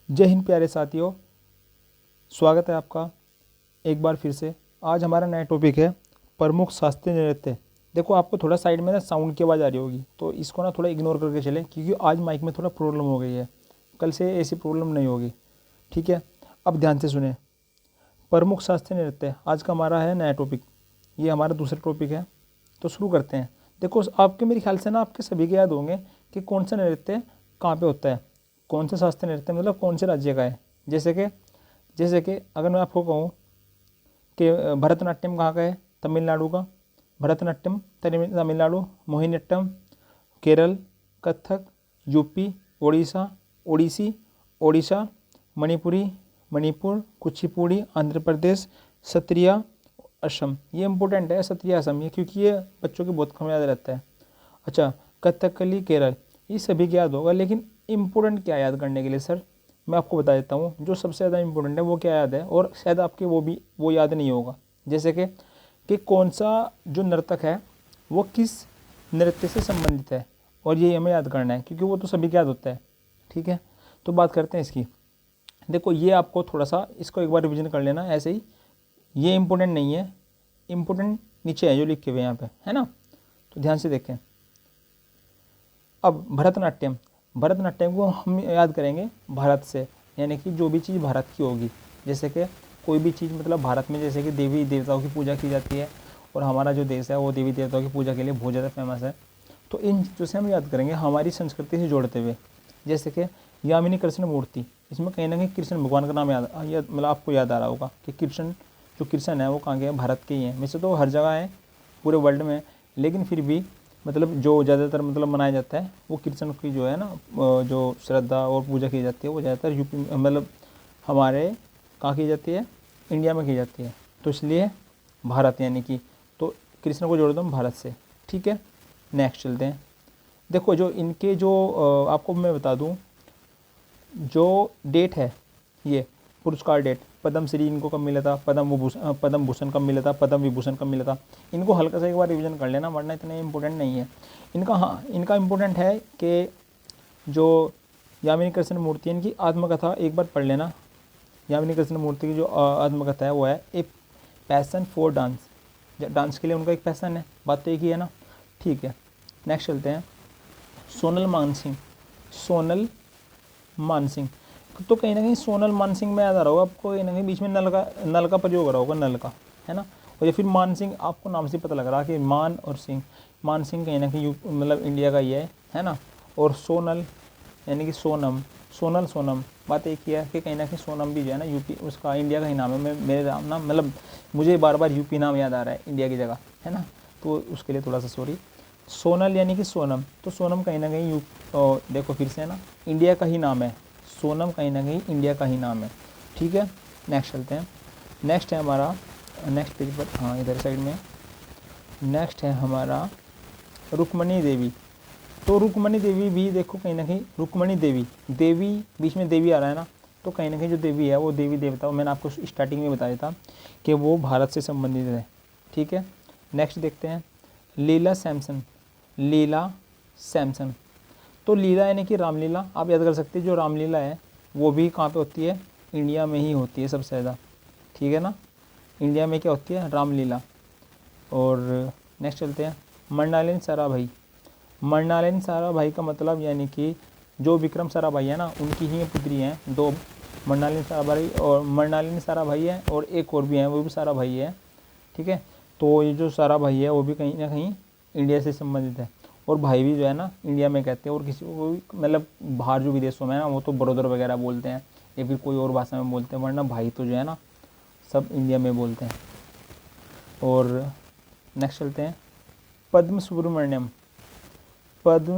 जय हिंद प्यारे साथियों, स्वागत है आपका एक बार फिर से। आज हमारा नया टॉपिक है प्रमुख शास्त्रीय नृत्य। देखो आपको थोड़ा साइड में ना साउंड की आवाज़ आ रही होगी, तो इसको ना थोड़ा इग्नोर करके चलें, क्योंकि आज माइक में थोड़ा प्रॉब्लम हो गई है। कल से ऐसी प्रॉब्लम नहीं होगी, ठीक है। अब ध्यान से सुने। प्रमुख शास्त्रीय नृत्य आज का हमारा है नया टॉपिक, ये हमारा दूसरा टॉपिक है। तो शुरू करते हैं। देखो आपके मेरे ख्याल से ना आपके सभी के याद होंगे कि कौन सा नृत्य कहाँ पे होता है, कौन सा शास्त्रीय नृत्य मतलब कौन से राज्य का है। जैसे कि अगर मैं आपको कहूँ कि भरतनाट्यम कहाँ का है, तमिलनाडु का। भरतनाट्यम तमिलनाडु, मोहिनीअट्टम केरल, कथक यूपी, ओडिशा ओडिसी ओडिशा, मणिपुरी मणिपुर, कुचिपुड़ी आंध्र प्रदेश, सत्रिया असम। ये इंपॉर्टेंट है सत्रिया असम, ये क्योंकि ये बच्चों के बहुत कम याद रहता है। अच्छा, कथकली केरल, ये सभी को याद होगा, लेकिन इम्पोर्टेंट क्या याद करने के लिए सर मैं आपको बता देता हूँ। जो सबसे ज़्यादा इम्पोर्टेंट है वो क्या याद है, और शायद आपके वो याद नहीं होगा। जैसे कि कौन सा जो नर्तक है वो किस नृत्य से संबंधित है, और ये हमें याद करना है, क्योंकि वो तो सभी को याद होता है, ठीक है। तो बात करते हैं इसकी। देखो ये आपको थोड़ा सा इसको एक बार रिविजन कर लेना ऐसे ही। ये इम्पोर्टेंट नहीं है, इम्पोर्टेंट नीचे है जो लिखे हुए यहाँ पे, है ना। तो ध्यान से देखें। अब भरतनाट्यम को हम याद करेंगे भारत से, यानी कि जो भी चीज़ भारत की होगी। जैसे कि कोई भी चीज़ मतलब भारत में जैसे कि देवी देवताओं की पूजा की जाती है, और हमारा जो देश है वो देवी देवताओं की पूजा के लिए बहुत ज़्यादा फेमस है। तो इन चीज़ों से हम याद करेंगे हमारी संस्कृति से जोड़ते हुए। जैसे कि यामिनी कृष्ण मूर्ति, इसमें कहीं ना कहीं कृष्ण भगवान का नाम याद मतलब आपको याद आ रहा होगा कि कृष्ण है वो कहाँ के हैं, भारत के ही हैं। वैसे तो हर जगह है पूरे वर्ल्ड में, लेकिन फिर भी मतलब जो ज़्यादातर मतलब मनाया जाता है वो कृष्ण की जो है ना जो श्रद्धा और पूजा की जाती है वो ज़्यादातर यूपी मतलब हमारे कहाँ की जाती है, इंडिया में की जाती है। तो इसलिए भारत यानी कि तो कृष्ण को जोड़ दो भारत से, ठीक है। नेक्स्ट चलते हैं। देखो जो इनके जो आपको मैं बता दूं, जो डेट है ये पुरस्कार डेट, पद्म श्री इनको कब मिला था, पद्म भूषण कब मिला था, पद्म विभूषण कब मिला था, इनको हल्का सा एक बार रिवीजन कर लेना, वरना इतना इम्पोर्टेंट नहीं है इनका। हाँ इनका इम्पोर्टेंट है कि जो यामिनी कृष्ण मूर्ति है इनकी आत्मकथा एक बार पढ़ लेना। यामिनी कृष्ण मूर्ति की जो आत्मकथा है वो है ए पैसन फॉर डांस, डांस के लिए उनका एक पैसन है, बात तो एक ही है ना, ठीक है। नेक्स्ट चलते हैं। सोनल मानसिंह, तो कहीं ना कहीं सोनल मानसिंह में याद आ रहा होगा आपको, कहीं ना कहीं बीच में नल का प्रयोग हो रहा होगा, नल का, है ना। और या फिर मानसिंह, आपको नाम से पता लग रहा है कि मान और सिंह, मानसिंह कहीं ना कहीं मतलब इंडिया का ही है ना। और सोनल यानी कि सोनम, बात एक ही है कि कहीं ना कहीं सोनम भी जो है ना यूपी उसका इंडिया का ही नाम है। मेरे नाम मतलब मुझे बार बार यूपी नाम याद आ रहा है इंडिया की जगह, है ना, तो उसके लिए थोड़ा सा सॉरी। सोनल यानी कि सोनम, तो सोनम कहीं ना कहीं देखो फिर से है ना इंडिया का ही नाम है, सोनम कहीं ना कहीं इंडिया का ही नाम है, ठीक है। नेक्स्ट चलते हैं। नेक्स्ट है हमारा नेक्स्ट पेज पर, हाँ इधर साइड में नेक्स्ट है हमारा रुक्मणी देवी। तो रुक्मणी देवी भी देखो कहीं ना कहीं रुक्मणी देवी बीच में देवी आ रहा है ना, तो कहीं ना कहीं जो देवी है वो देवी देवता, मैंने आपको स्टार्टिंग में बताया था कि वो भारत से संबंधित है, ठीक है। नेक्स्ट देखते हैं। लीला सैमसन, तो लीला यानी कि रामलीला, आप याद कर सकते हैं। जो रामलीला है वो भी कहाँ पे होती है, इंडिया में ही होती है सबसे ज़्यादा, ठीक है ना। इंडिया में क्या होती है, रामलीला। और नेक्स्ट चलते हैं। मृणालिनी साराभाई का मतलब यानी कि जो विक्रम साराभाई है ना उनकी ही पुत्री हैं दो, मृणालिनी साराभाई है, और एक और भी है वो भी साराभाई है, ठीक है। तो ये जो साराभाई है वो भी कहीं ना कहीं इंडिया से संबंधित है, और भाई भी जो है ना इंडिया में कहते हैं, और किसी को भी मतलब बाहर जो विदेशों में है ना वो तो बरोदर वगैरह बोलते हैं या फिर कोई और भाषा में बोलते हैं, वरना भाई तो जो है ना सब इंडिया में बोलते हैं। और नेक्स्ट चलते हैं। पद्म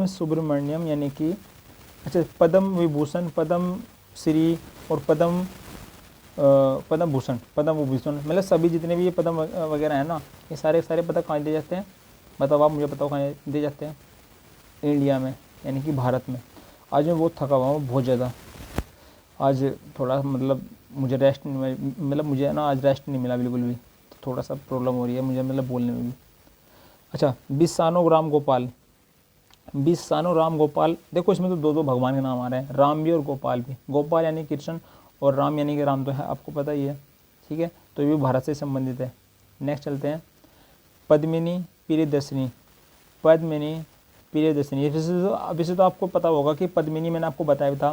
सुब्रमण्यम यानी कि अच्छा पद्म विभूषण, पद्म श्री और पद्म भूषण मतलब सभी जितने भी ये पद्म वगैरह है ना, ये सारे पदक कहाँ दिए जाते हैं, बताओ आप मुझे बताओ कहाँ दिए जाते हैं, इंडिया में यानी कि भारत में। आज मैं बहुत थका हुआ हूँ बहुत ज़्यादा, आज थोड़ा मतलब मुझे रेस्ट नहीं मतलब मुझे ना आज रेस्ट नहीं मिला बिल्कुल भी, तो थोड़ा सा प्रॉब्लम हो रही है मुझे मतलब बोलने में भी। अच्छा, बिसानो बिस्सानो राम गोपाल। देखो इसमें तो दो दो भगवान के नाम आ रहे हैं, राम भी और गोपाल भी। गोपाल यानी कृष्ण और राम यानी कि राम, तो है आपको पता ही है, ठीक है। तो ये भी भारत से संबंधित है। नेक्स्ट चलते हैं, पद्मिनी प्रियदर्शिनी। पद्मिनी प्रियदर्शिनी, वैसे तो आपको पता होगा कि पद्मिनी मैंने आपको बताया था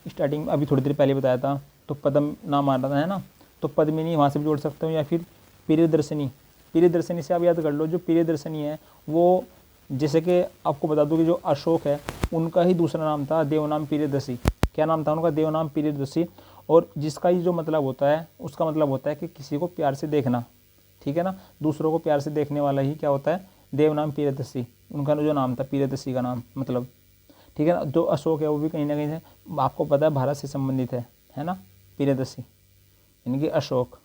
स्टार्टिंग, अभी थोड़ी देर पहले बताया था, तो पद्म नाम आ रहा था, है ना। तो पद्मिनी वहाँ से भी जोड़ सकते हो, या फिर प्रियदर्शिनी। प्रियदर्शिनी से आप याद कर लो, जो प्रियदर्शिनी है वो, जैसे कि आपको बता दूं कि जो अशोक है उनका ही दूसरा नाम था देवनाम प्रियदर्शी। क्या नाम था उनका? देवनाम प्रियदर्शी। और जिसका ही जो मतलब होता है, उसका मतलब होता है कि किसी को प्यार से देखना, ठीक है ना, दूसरों को प्यार से देखने वाला ही क्या होता है? देवनाम प्रियदर्शी। उनका जो नाम था प्रियदर्शी का नाम, मतलब, ठीक है ना। जो अशोक है वो भी कहीं ना कहीं से आपको पता है भारत से संबंधित है ना, प्रियदर्शी यानी कि अशोक।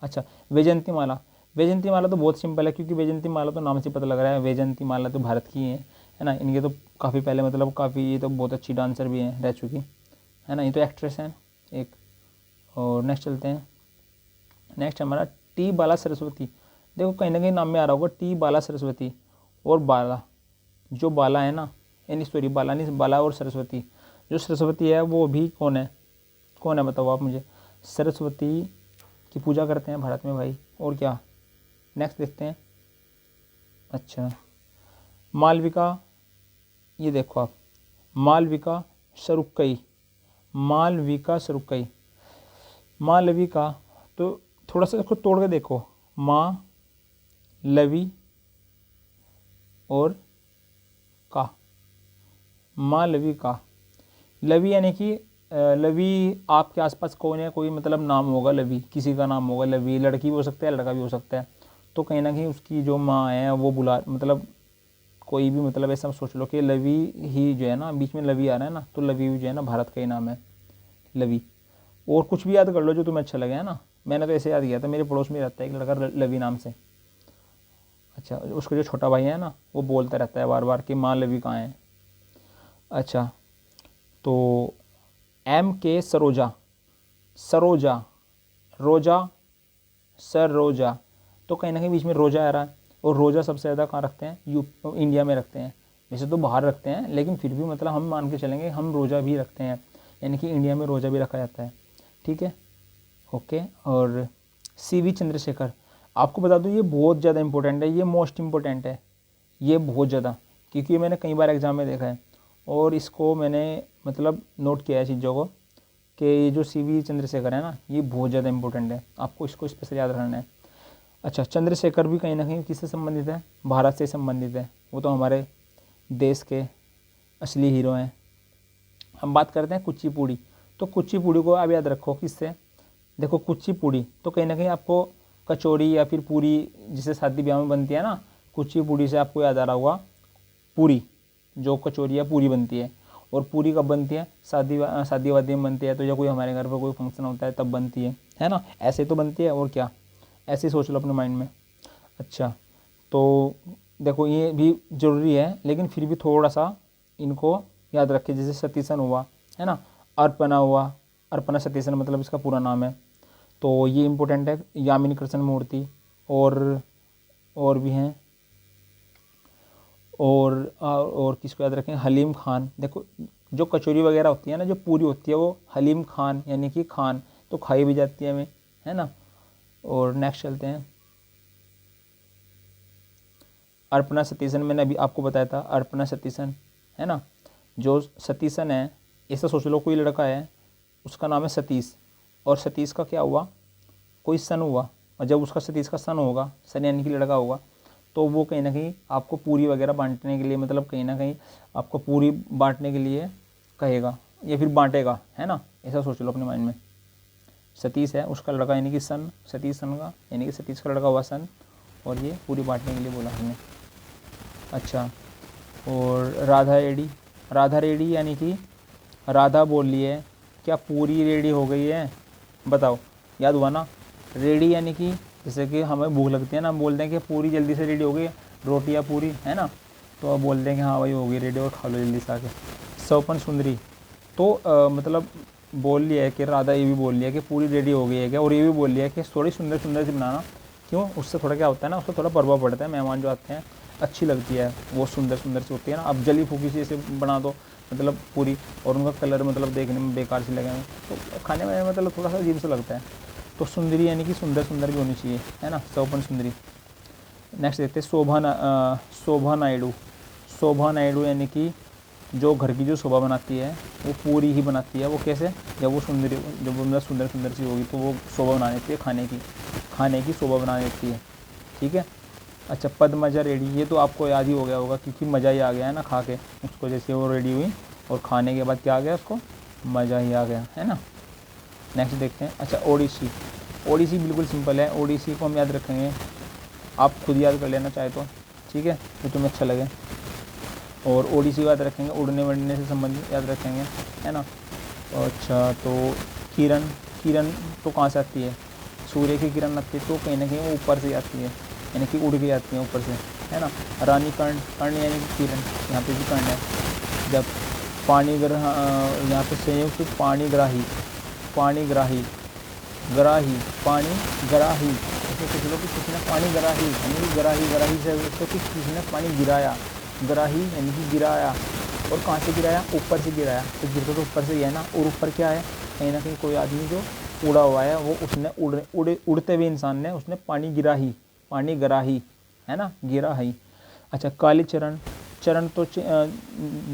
अच्छा, वैजयंती माला। वैजयंती माला तो बहुत सिंपल है, क्योंकि वैजयंती माला तो नाम से पता लग रहा है, वैजयंती माला तो भारत की है ना। इनके तो काफ़ी पहले, मतलब काफ़ी, ये तो बहुत अच्छी डांसर भी हैं, रह चुकी है ना, ये तो एक्ट्रेस हैं एक। और नेक्स्ट चलते हैं, नेक्स्ट हमारा टी बाला सरस्वती। देखो कहीं ना कहीं नाम में आ रहा होगा टी बाला सरस्वती। और बाला, जो बाला है ना, यानी सॉरी बाला नहीं, बाला और सरस्वती। जो सरस्वती है वो भी कौन है? कौन है बताओ आप मुझे। सरस्वती की पूजा करते हैं भारत में भाई, और क्या। नेक्स्ट देखते हैं। अच्छा, मालविका, ये देखो आप, मालविका सरुक्कई। मालविका सरुक्कई, मालविका, तो थोड़ा सा इसको तोड़ के देखो, माँ, लवी और का, मालवी का। लवी यानी कि लवी आपके आसपास कौन है, कोई मतलब नाम होगा, लवी किसी का नाम होगा, लवी लड़की भी हो सकता है, लड़का भी हो सकता है। तो कहीं ना कहीं उसकी जो माँ है वो बुला, मतलब कोई भी, मतलब ऐसा सोच लो कि लवी ही जो है ना, बीच में लवी आ रहा है ना, तो लवी भी जो है ना भारत का ही नाम है, लवी। और कुछ भी याद कर लो जो तुम्हें अच्छा लगे, है ना। मैंने तो ऐसे याद किया था, मेरे पड़ोस में रहता है एक लड़का लवी नाम से। अच्छा, उसका जो छोटा भाई है ना, वो बोलता रहता है बार बार कि माँ लवी कहाँ है। अच्छा, तो एम के सरोजा, सरोजा, रोजा, सरोजा, तो कहीं ना कहीं बीच में रोजा आ रहा है। और रोजा सबसे ज़्यादा कहाँ रखते हैं? इंडिया में रखते हैं। वैसे तो बाहर रखते हैं, लेकिन फिर भी मतलब हम मान के चलेंगे हम रोजा भी रखते हैं, यानी कि इंडिया में रोजा भी रखा जाता है, ठीक है, ओके। और सीवी चंद्रशेखर, आपको बता दूं ये बहुत ज़्यादा इंपॉर्टेंट है, ये मोस्ट इम्पोर्टेंट है, ये बहुत ज़्यादा, क्योंकि ये मैंने कई बार एग्जाम में देखा है, और इसको मैंने मतलब नोट किया है चीज़ों को, कि ये जो सीवी चंद्रशेखर है ना, ये बहुत ज़्यादा इंपॉर्टेंट है, आपको इसको स्पेशल याद रखना है। अच्छा, चंद्रशेखर भी कहीं ना कहीं किससे संबंधित है? भारत से संबंधित है, वो तो हमारे देश के असली हीरो हैं। हम बात करते हैं कुचिपुड़ी। तो कुचिपुड़ी को आप याद रखो किससे? देखो कुचिपुड़ी तो कहीं ना कहीं आपको कचौड़ी या फिर पूरी, जिसे शादी ब्याह में बनती है ना, कुचिपुड़ी से आपको याद आ रहा होगा पूरी, जो कचौरी या पूरी बनती है। और पूरी कब बनती है? शादी वादी में बनती है, तो या कोई हमारे घर पर कोई फंक्शन होता है तब बनती है ना, ऐसे तो बनती है, और क्या, ऐसे ही सोच लो अपने माइंड में। अच्छा, तो देखो ये भी ज़रूरी है, लेकिन फिर भी थोड़ा सा इनको याद रखें, जैसे सतीशन हुआ, है ना, अर्पणा हुआ, अर्पणा सतीशन मतलब इसका पूरा नाम है, तो ये इम्पोर्टेंट है। यामिनी कृष्ण मूर्ति, और भी हैं, और किसको याद रखें? हलीम खान। देखो जो कचौरी वगैरह होती है ना, जो पूरी होती है, वो हलीम खान यानी कि खान, तो खाई भी जाती है हमें, है ना। और नेक्स्ट चलते हैं, अर्पणा सतीशन, मैंने अभी आपको बताया था अर्पणा सतीशन, है ना। जो सतीशन है, ऐसा सोच लो कोई लड़का है, उसका नाम है सतीश, और सतीश का क्या हुआ? कोई सन हुआ, और जब उसका सतीश का सन होगा, सन यानी कि लड़का होगा, तो वो कहीं ना कहीं आपको पूरी वगैरह बांटने के लिए, मतलब कहीं ना कहीं आपको पूरी बांटने के लिए कहेगा, या फिर बांटेगा, है ना, ऐसा सोच लो अपने माइंड में। सतीश है, उसका लड़का यानी कि सन, सतीश सन का यानी कि सतीश का लड़का हुआ सन, और ये पूरी बांटने के लिए बोला हमने। अच्छा, और राधा रेडी, राधा रेडी यानी कि राधा बोल रही है क्या पूरी रेडी हो गई है? बताओ, याद हुआ ना। रेडी यानी कि जैसे कि हमें भूख लगती है ना, हम बोलते हैं कि पूरी जल्दी से रेडी हो गई, रोटी या पूरी, है ना, तो अब बोलते हैं कि हाँ भाई हो गई रेडी और खा लो जल्दी से आके। सौपन सुंदरी, तो मतलब बोल लिया है कि राधा ये भी बोल लिया कि पूरी रेडी हो गई है क्या, और ये भी बोल लिया कि थोड़ी सुंदर सुंदर से बनाना, क्यों? उससे थोड़ा क्या होता है ना, उससे थोड़ा प्रभाव पड़ता है, मेहमान जो आते हैं अच्छी लगती है, वो सुंदर सुंदर सी होती है ना। अब जली फूकी सी ऐसे बना दो मतलब पूरी, और उनका कलर मतलब देखने में बेकार सी लगे तो खाने में मतलब थोड़ा सा अजीब सा लगता है। तो सुंदरी यानी कि सुंदर सुंदर भी होनी चाहिए, है ना, सौपन सुंदरी। नेक्स्ट देखते हैं शोभा नायडू। शोभा नायडू यानी कि जो घर की जो शोभा बनाती है वो पूरी ही बनाती है। वो कैसे, जब वो सुंदरी, जब वो मतलब सुंदर सुंदर सी होगी तो वो शोभा बना देती है, खाने की शोभा बना देती है। ठीक है। अच्छा, पद मजा रेडी, ये तो आपको याद ही हो गया होगा क्योंकि मज़ा ही आ गया है ना खा के उसको, जैसे वो रेडी हुई और खाने के बाद क्या आ गया उसको, मज़ा ही आ गया, है ना। नेक्स्ट देखते हैं। अच्छा, ओडिसी। ओडिसी बिल्कुल सिंपल है, ओडिसी को हम याद रखेंगे, आप खुद याद कर लेना चाहे तो, ठीक है, तो तुम्हें अच्छा लगे। और ओडिसी को याद रखेंगे, उड़ने वड़ने से संबंधित याद रखेंगे, है ना। अच्छा, तो किरण, किरण तो कहाँ से आती है, सूर्य की किरण आती है तो कहीं ना कहीं वो ऊपर से आती है, यानी कि उड़ के आती है ऊपर से, है ना। रानी कर्ण, कर्ण यानी कि किरण, यहाँ पे भी कर्ण है। जब पानी ग्रह, यहाँ पे संयुक्त पाणिग्राही, पाणिग्राही, ग्राही, पानी ग्राही, ऐसे कुछ लोग कि किसने पानी ग्राही, यानी कि ग्राही, ग्राही से तो कि किसने पानी गिराया, ग्राही यानी कि गिराया। और कहाँ से गिराया, ऊपर से गिराया, तो गिरता तो ऊपर से ही है ना। और ऊपर क्या है, कहीं ना कहीं कोई आदमी जो उड़ा हुआ है, वो उसने उड़ते हुए इंसान ने उसने पानी गिरा ही, पानी गिरा ही, है ना, गिरा ही। अच्छा, काली चरण, चरण तो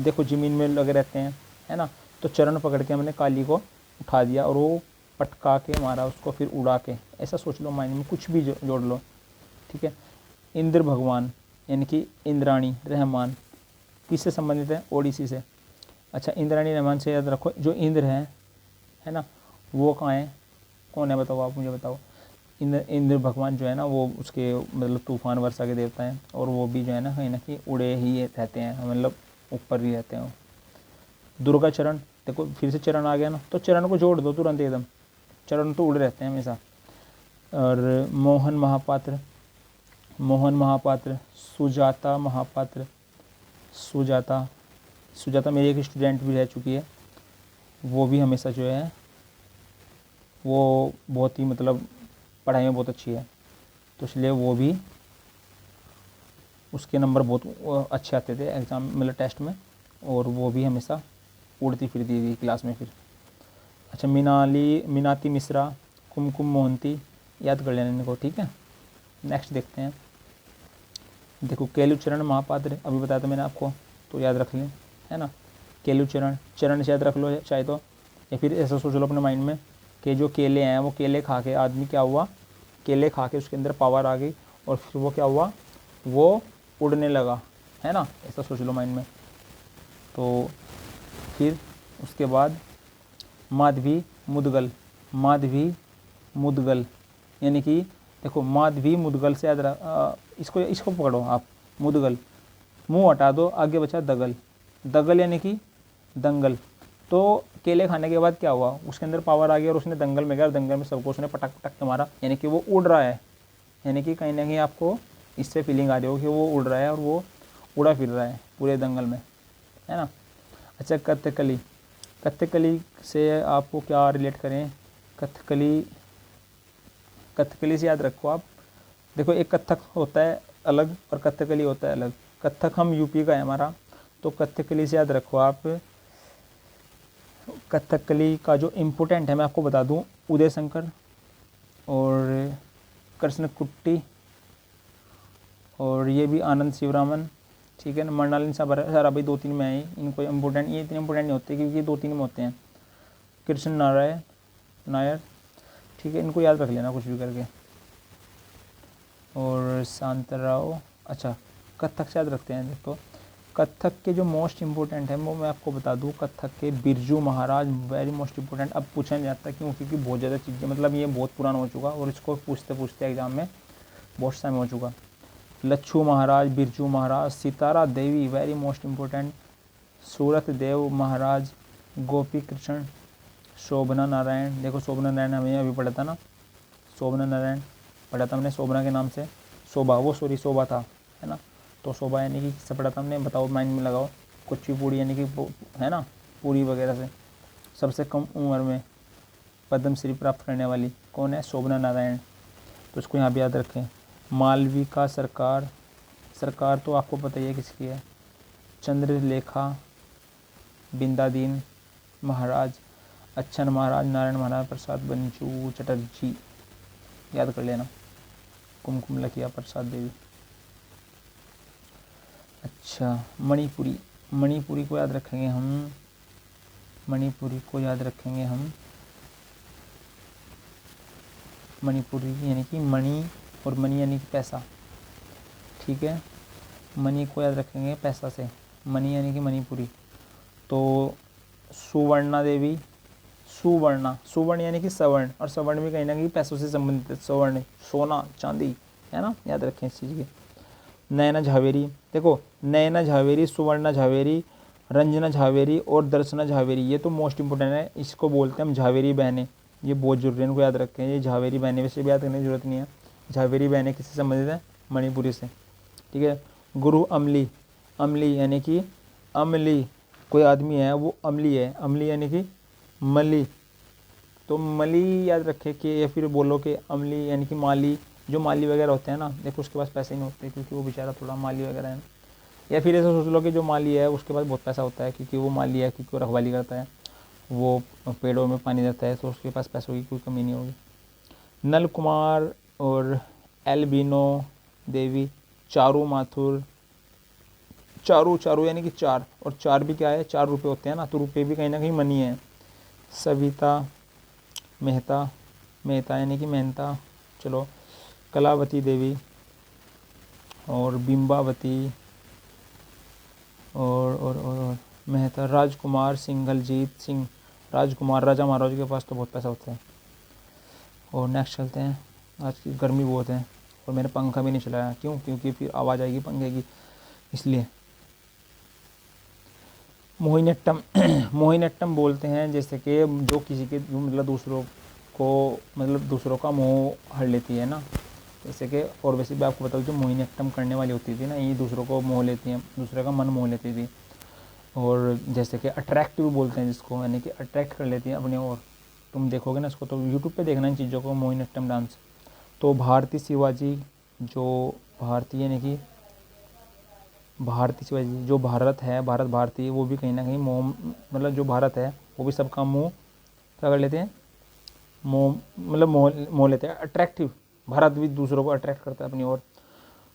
देखो ज़मीन में लगे रहते हैं, है ना। तो चरण पकड़ के हमने काली को उठा दिया और वो पटका के मारा उसको, फिर उड़ा के, ऐसा सोच लो, माइंड में कुछ भी जोड़ लो, ठीक है। इंद्र भगवान यानी कि इंद्राणी रहमान, किससे संबंधित है, ओडिसी से। अच्छा, इंद्राणी रहमान से याद रखो, जो इंद्र है ना, वो कहाँ है, कौन है बताओ, आप मुझे बताओ। इंद्र भगवान जो है ना, वो उसके मतलब तूफान वर्षा के देवता हैं, और वो भी जो है ना कहीं उड़े ही रहते हैं, मतलब ऊपर ही रहते हैं। दुर्गा चरण, देखो फिर से चरण आ गया ना, तो चरण को जोड़ दो तुरंत एकदम, चरण तो उड़े रहते हैं हमेशा। और मोहन महापात्र, मोहन महापात्र, सुजाता महापात्र, सुजाता, सुजाता मेरी एक स्टूडेंट भी रह चुकी है, वो भी हमेशा जो है वो बहुत ही मतलब पढ़ाई में बहुत अच्छी है, तो इसलिए वो भी, उसके नंबर बहुत अच्छे आते थे एग्ज़ाम मतलब टेस्ट में, और वो भी हमेशा उड़ती फिरती थी क्लास में फिर। अच्छा, मीनाती मिश्रा, कुमकुम मोहंती, याद कर लेना इनको, ठीक है। नेक्स्ट देखते हैं। देखो, केलुचरण महापात्र, अभी बताया था मैंने आपको, तो याद रख लें, है ना। केलुचरण, चरण से याद रख लो चाहे तो, या फिर ऐसा सोच लो अपने माइंड में कि जो केले हैं वो केले खा के आदमी क्या हुआ, केले खा के उसके अंदर पावर आ गई और फिर वो क्या हुआ, वो उड़ने लगा, है ना, ऐसा सोच लो माइंड में। तो फिर उसके बाद माधवी मुदगल, माधवी मुदगल यानी कि देखो, माधवी मुदगल से याद इसको इसको पकड़ो आप, मुदगल, मुंह हटा दो, आगे बचा दगल, दगल यानी कि दंगल। तो केले खाने के बाद क्या हुआ, उसके अंदर पावर आ गया और उसने दंगल में गया, दंगल में सबको उसने पटक पटक के मारा, यानी कि वो उड़ रहा है, यानी कि कहीं ना कहीं आपको इससे फीलिंग आ रही हो कि वो उड़ रहा है और वो उड़ा फिर रहा है पूरे दंगल में, है ना। अच्छा, कथकली, कथकली से आपको क्या रिलेट करें, कथकली, कथकली से याद रखो आप, देखो एक कथक होता है अलग और कथकली होता है अलग। कथक हम यूपी का है हमारा, तो कथकली से याद रखो आप, कथकली का जो इम्पोर्टेंट है मैं आपको बता दूं, उदय शंकर और कृष्ण कुट्टी, और ये भी आनंद शिवरामन, ठीक है ना, मृणालिनी सारा भाई 2-3 में है, इनको इम्पोर्टेंट, ये इतने इम्पोर्टेंट नहीं होते क्योंकि ये 2-3 में होते हैं। कृष्ण नारायण नायर, ठीक है, इनको याद रख लेना कुछ भी करके। और शांतराव, अच्छा, कथक से याद रखते हैं। देखो, कथक के जो मोस्ट इम्पोर्टेंट है वो मैं आपको बता दूं, कथक के Birju Maharaj very most important. अब पूछा नहीं जाता क्यों, क्योंकि बहुत ज़्यादा चीज़ें, मतलब ये बहुत पुराना हो चुका और इसको पूछते पूछते एग्जाम में बहुत टाइम हो चुका। लच्छू महाराज, Birju Maharaj, Sitara Devi very most important, सूरत देव महाराज, गोपी कृष्ण, शोभना नारायण। देखो शोभना नारायण हमें अभी पढ़ा था ना, शोभना नारायण पढ़ा था हमने, शोभना के नाम से शोभा, वो सॉरी शोभा था, है ना। तो शोभा यानी कि किससे पढ़ा था हमने, बताओ माइंड में लगाओ। कुचिपुड़ी यानी कि है ना, पूरी वगैरह से। सबसे कम उम्र में पद्मश्री प्राप्त करने वाली कौन है, शोभना नारायण, तो इसको यहाँ भी याद रखें। मालविका सरकार, सरकार तो आपको पता ही है किसकी है, चंद्रलेखा, बिंदादीन महाराज, अच्छन महाराज, नारायण महाराज, प्रसाद बंचू चटर्जी, याद कर लेना, कुमकुम लखिया प्रसाद देवी। अच्छा, मणिपुरी, मणिपुरी को याद रखेंगे हम, मणिपुरी को याद रखेंगे हम, मणिपुरी यानी कि मणि, और मणि यानी कि पैसा, ठीक है। मणि को याद रखेंगे पैसा से, मणि यानी कि मणिपुरी। तो सुवर्णा देवी, सुवर्णा, सुवर्ण यानी कि सवर्ण, और सवर्ण भी कहीं ना कहीं पैसों से संबंधित है, सवर्ण सोना चांदी, है ना, याद रखें इस चीज़ की। नयना झावेरी, देखो नयना झावेरी, सुवर्णा झावेरी, रंजना झावेरी और दर्शना झावेरी, ये तो मोस्ट इंपोर्टेंट है, इसको बोलते हैं हम झावेरी बहनें, ये बहुत जरूरी है, इनको याद रखें। ये झावेरी बहनें, वैसे भी याद करने की जरूरत नहीं है। झावेरी बहनें किससे संबंधित है, मणिपुरी से, ठीक है। गुरु अमली, अमली यानी कि अमली, कोई आदमी है वो अमली है, अमली यानी कि मली, तो मली याद रखे कि, या फिर बोलो कि अमली यानी कि माली, जो माली वगैरह होते हैं ना, देखो उसके पास पैसे नहीं होते क्योंकि वो बेचारा थोड़ा माली वगैरह है। या फिर ऐसा सोच लो कि जो माली है उसके पास बहुत पैसा होता है क्योंकि वो माली है, क्योंकि वो रखवाली करता है, वो पेड़ों में पानी देता है, तो उसके पास पैसों की कोई कमी नहीं होगी। नल कुमार और एल्बिनो देवी, चारू माथुर, चारू, चारू यानी कि चार, और चार भी क्या है, 4 रुपये होते हैं ना, तो रुपये भी कहीं ना कहीं मनी है। सविता मेहता, मेहता यानी कि मेहता, चलो। कलावती देवी और बिंबावती और मेहता, राजकुमार सिंघलजीत सिंह, राजकुमार, राजा महाराज के पास तो बहुत पैसा होता है। और नेक्स्ट चलते हैं, आज की गर्मी बहुत है और मैंने पंखा भी नहीं चलाया, क्यों, क्योंकि फिर आवाज़ आएगी पंखे की, इसलिए। मोहिनीअट्टम, मोहिनीअट्टम बोलते हैं जैसे कि जो किसी के मतलब दूसरों को, मतलब दूसरों का मोह हर लेती है ना, जैसे कि, और वैसे भी आपको बताओ जो मोहिनीअट्टम करने वाली होती थी ना, ये दूसरों को मोह लेती हैं, दूसरे का मन मोह लेती थी। और जैसे कि अट्रैक्टिव बोलते हैं जिसको, यानी कि अट्रैक्ट कर लेती हैं अपने ओर। तुम देखोगे ना इसको, तो यूट्यूब पे देखना इन चीज़ों को, मोहिनीअट्टम डांस। तो भारती शिवाजी, जो भारतीय यानी कि भारतीय शिवाजी, जो भारत है, भारत भारती, वो भी कहीं ना कहीं मोह, मतलब जो भारत है वो भी सबका मोह क्या कर लेते हैं, मोह, मतलब मोह लेते हैं, अट्रैक्टिव, भारत भी दूसरों को अट्रैक्ट करता है अपनी ओर।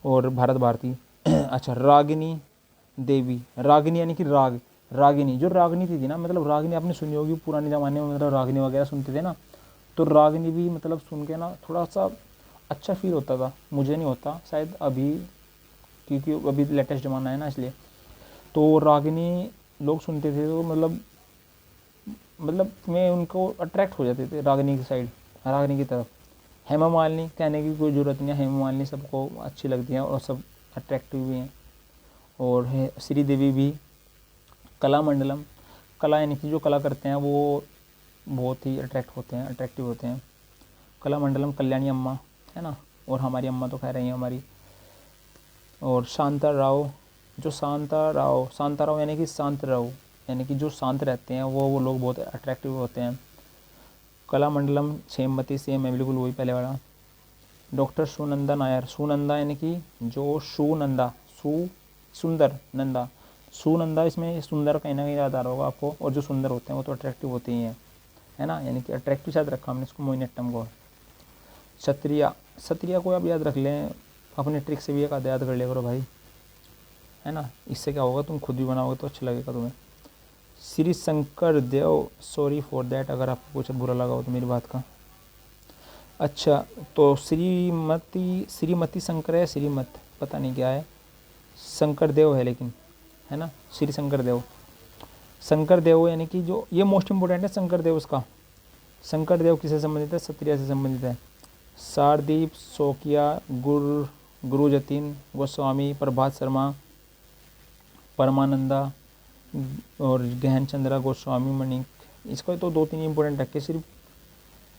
और भारत भारती। अच्छा, रागिनी देवी, रागिनी यानी कि राग, रागिनी, जो रागिनी थी ना, मतलब रागिनी आपने सुनी होगी पुराने ज़माने में, मतलब रागिनी वगैरह सुनते थे ना, तो रागिनी भी मतलब सुन के ना थोड़ा सा अच्छा फील होता था, मुझे नहीं होता शायद अभी, क्योंकि अभी लेटेस्ट ज़माना है ना, इसलिए। तो रागिनी लोग सुनते थे, तो मतलब मैं उनको अट्रैक्ट हो जाते थे रागिनी की साइड, रागिनी की तरफ। हेमा मालिनी कहने की कोई ज़रूरत नहीं है, हेमा मालिनी सबको अच्छी लगती हैं और सब अट्रैक्टिव भी हैं। और है श्रीदेवी भी। कला मंडलम, कला यानी कि जो कला करते हैं वो बहुत ही अट्रैक्टिव होते हैं। कला मंडलम कल्याणी अम्मा, है ना, और हमारी अम्मा तो कह रही हैं हमारी। और शांता राव, जो शांता राव यानी कि शांत राव, यानी कि जो शांत रहते हैं वो लोग बहुत अट्रैक्टिव होते हैं। कला मंडलम सेमवती, सेम है बिल्कुल वही पहले वाला। डॉक्टर सुनंदा नायर, सुनंदा यानी कि जो सुनंदा, सुंदर नंदा, सुनंदा, इसमें सुंदर कहीं ना कहीं याद आ रहा होगा आपको, और जो सुंदर होते हैं वो तो अट्रैक्टिव होते ही हैं, है ना, यानी कि अट्रैक्टिव शायद रखा हमने इसको, मोहिनीअट्टम को। क्षत्रिया, क्षत्रिया को आप याद रख लें, अपने ट्रिक से भी एक आधा याद कर लिया करो भाई, है ना, इससे क्या होगा, तुम खुद भी बनाओगे तो अच्छा लगेगा तुम्हें। श्री शंकर देव, सॉरी फॉर दैट अगर आपको कुछ बुरा लगा हो तो मेरी बात का। अच्छा, तो श्रीमती शंकर है, श्रीमत पता नहीं क्या है, शंकर देव है लेकिन, है ना, श्री शंकर देव। शंकर देव यानी कि जो, ये मोस्ट इंपोर्टेंट है शंकर देव, उसका शंकर देव किससे संबंधित है, क्षत्रिय से संबंधित है। शारदीप शोकिया, गुरु जतिन गोस्वामी, प्रभात शर्मा, परमानंदा और गहन चंद्रा गोस्वामी मणिक। इसको तो 2-3 इंपॉर्टेंट रखे, सिर्फ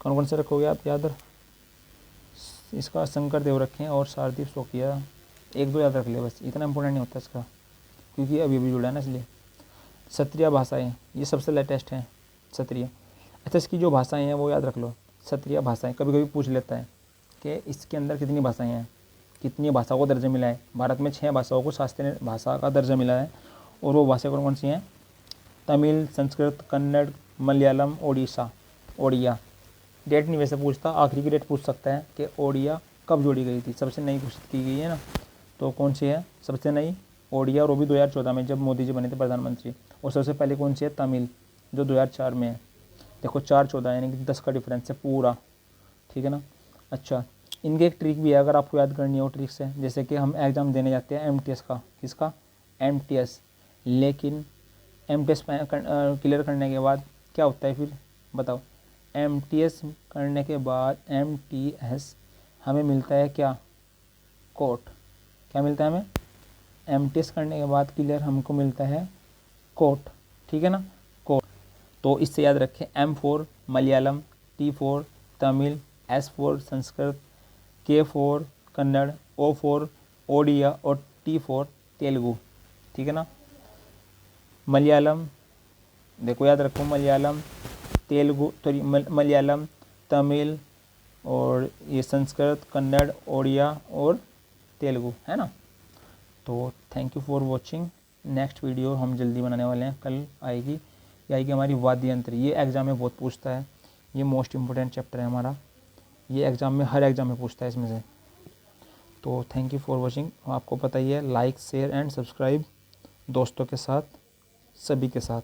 कौन कौन से रखोगे आप याद, इसका शंकर देव रखें और शारदीप शोकिया, 1-2 याद रख ले बस, इतना इंपॉर्टेंट नहीं होता इसका, क्योंकि अभी जुड़ा है ना इसलिए। क्षत्रिय भाषाएं, ये सबसे लेटेस्ट है क्षत्रिय। अच्छा, इसकी जो भाषाएं हैं वो याद रख लो, क्षत्रिय भाषाएं, कभी कभी पूछ लेता है कि इसके अंदर कितनी भाषाएं हैं, कितनी भाषाओं को दर्जा मिला है? भारत में 6 भाषाओं को शास्त्रीय भाषा का दर्जा मिला है। और वो भाषा कौन कौन सी हैं? तमिल, संस्कृत, कन्नड़, मलयालम, ओडिया। डेट नहीं वैसे पूछता, आखिरी की डेट पूछ सकता है कि ओडिया कब जोड़ी गई थी, सबसे नई घोषित की गई है ना। तो कौन सी है सबसे नई? ओडिया, और वो भी 2014 में, जब मोदी जी बने थे प्रधानमंत्री। और सबसे पहले कौन सी है? तमिल, जो 2004 में है। देखो 4-14 यानी कि 10 का डिफरेंस है पूरा, ठीक है ना। अच्छा, इनके एक ट्रिक भी है, अगर आपको याद करनी हो ट्रिक से, जैसे कि हम एग्ज़ाम देने जाते हैं MTS का, किसका? MTS। लेकिन MTS क्लियर करने के बाद क्या होता है फिर बताओ? MTS करने के बाद MTS हमें मिलता है क्या? कोट। क्या मिलता है हमें? MTS करने के बाद क्लियर हमको मिलता है कोट, ठीक है ना, कोट। तो इससे याद रखें, M4 Malayalam, T4 Tamil, S4 Sanskrit, K4 Kannada, O4 Odia और T4 तेलुगु, ठीक है ना। मलयालम, देखो याद रखो, मलयालम, तेलुगु, मलयालम, तमिल और ये संस्कृत, कन्नड़, ओडिया और तेलुगु, है ना। तो thank you for watching. Next video हम जल्दी बनाने वाले हैं, कल आएगी। ये आएगी हमारी वाद्य यंत्र। ये एग्ज़ाम में बहुत पूछता है, ये मोस्ट इम्पोर्टेंट चैप्टर है हमारा, ये एग्ज़ाम में, हर एग्ज़ाम में पूछता है इसमें से। तो थैंक यू फॉर वॉचिंग। आपको पता ही है, लाइक शेयर एंड सब्सक्राइब दोस्तों के साथ, सभी के साथ।